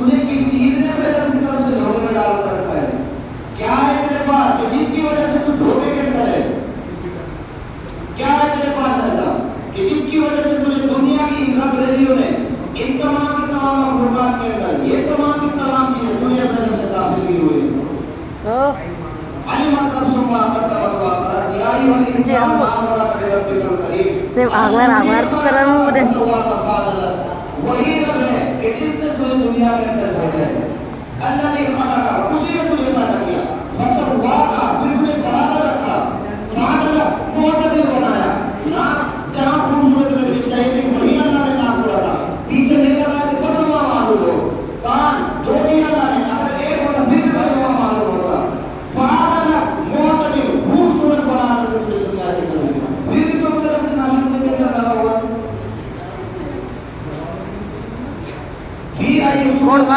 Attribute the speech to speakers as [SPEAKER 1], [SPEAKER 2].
[SPEAKER 1] तुझे किस चीज ने अपने रब की तरफ से धोखे में डाल कर रखा है? क्या है तेरे पास कि जिसकी वजह से तू धोखे के अंदर है? क्या है तेरे पास ऐसा कि जिसकी वजह से तुझे दुनिया की इन रंगरेलियों ने इन तमाम के तमाम मखलूकात के अंदर ये तमाम की तमाम चीजें तुझे अपने रब से काफिल की हुई है। अली मतलब सुम्मा मतलब अल्लाह खरत याई वाली इंसान मामला तेरे रब के करीब
[SPEAKER 2] आगlar तो करा मुझे
[SPEAKER 1] वही रब है कि जिसने तुझे दुनिया के अंदर भेजा है। अल्लाह ने खलका उसी ने तुझे पैदा किया फसवाका फिर तुझे बराबर रखा फादला मुअतदिल बनाया ना जहां खूबसूरत नजर चाहिए थी वही अल्लाह ने नाम बोला पीछे नहीं लगा कि बदलवा मालूम हो कान दो दिया अल्लाह ने अगर एक होता फिर भी बदलवा मालूम होता फादला मुअतदिल खूबसूरत बना कर तुझे दुनिया के अंदर भेजा फिर भी तुम तरफ की नाशुक्री के अंदर लगा हुआ
[SPEAKER 2] कौन सा